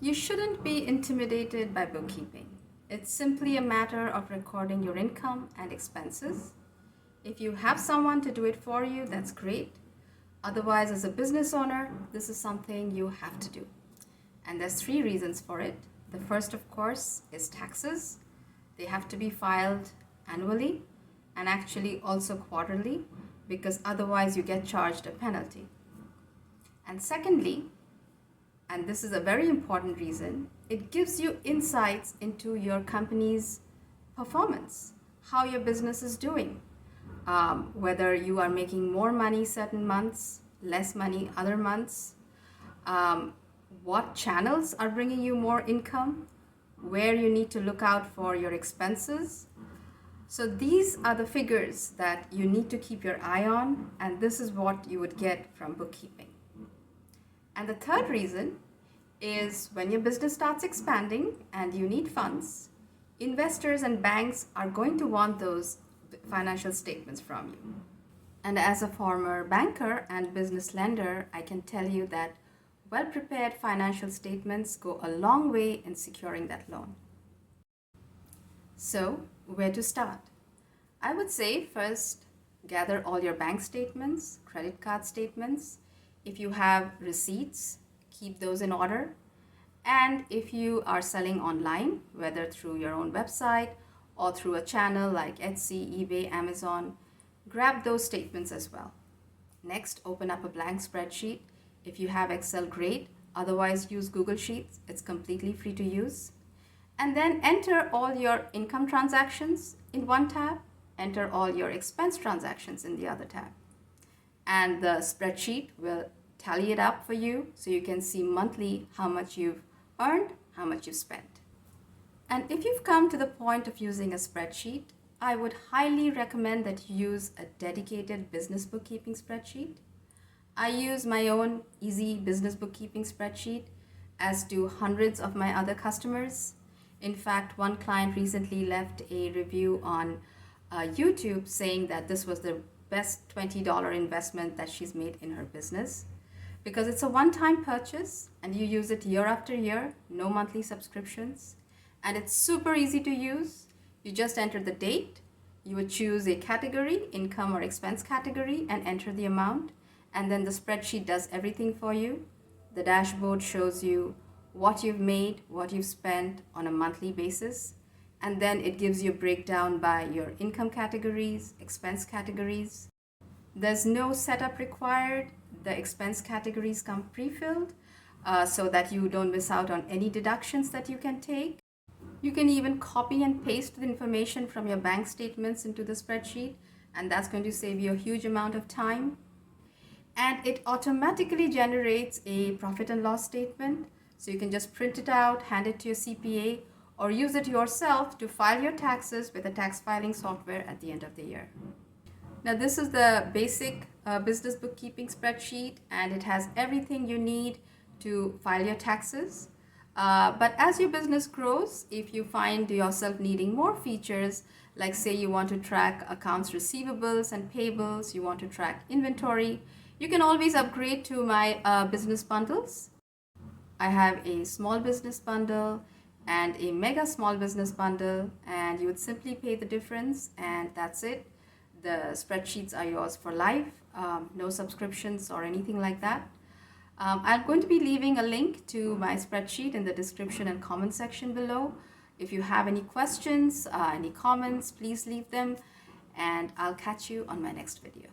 You shouldn't be intimidated by bookkeeping. It's simply a matter of recording your income and expenses. If you have someone to do it for you, that's great. Otherwise, as a business owner, this is something you have to do. And there's 3 reasons for it. The first, of course, is taxes. They have to be filed annually and actually also quarterly, because otherwise you get charged a penalty. And secondly, and this is a very important reason, it gives you insights into your company's performance, how your business is doing, whether you are making more money certain months, less money other months, what channels are bringing you more income, where you need to look out for your expenses. So these are the figures that you need to keep your eye on, and this is what you would get from bookkeeping. And the third reason is when your business starts expanding and you need funds, investors and banks are going to want those financial statements from you. And as a former banker and business lender, I can tell you that well-prepared financial statements go a long way in securing that loan. So, where to start? I would say first, gather all your bank statements, credit card statements. If you have receipts, keep those in order. And if you are selling online, whether through your own website or through a channel like Etsy, eBay, Amazon, grab those statements as well. Next, open up a blank spreadsheet. If you have Excel, great. Otherwise, use Google Sheets. It's completely free to use. And then enter all your income transactions in one tab. Enter all your expense transactions in the other tab. And the spreadsheet will tally it up for you so you can see monthly how much you've earned, how much you've spent. And if you've come to the point of using a spreadsheet, I would highly recommend that you use a dedicated business bookkeeping spreadsheet. I use my own easy business bookkeeping spreadsheet, as do hundreds of my other customers. In fact, one client recently left a review on YouTube saying that this was the best $20 investment that she's made in her business, because it's a one-time purchase and you use it year after year, no monthly subscriptions, and it's super easy to use. You just enter the date, you would choose a category, income or expense category, and enter the amount, and then the spreadsheet does everything for you. The dashboard shows you what you've made, what you've spent on a monthly basis, and then it gives you a breakdown by your income categories, expense categories. There's no setup required. The expense categories come pre-filled so that you don't miss out on any deductions that you can take. You can even copy and paste the information from your bank statements into the spreadsheet, and that's going to save you a huge amount of time. And it automatically generates a profit and loss statement, so you can just print it out, hand it to your CPA, or use it yourself to file your taxes with a tax filing software at the end of the year. Now, this is the basic business bookkeeping spreadsheet, and it has everything you need to file your taxes. But as your business grows, if you find yourself needing more features, like say you want to track accounts receivables and payables, you want to track inventory, you can always upgrade to my business bundles. I have a small business bundle and a mega small business bundle, and you would simply pay the difference, and that's it. The spreadsheets are yours for life, no subscriptions or anything like that. I'm going to be leaving a link to my spreadsheet in the description and comment section below. If you have any questions, any comments, please leave them, and I'll catch you on my next video.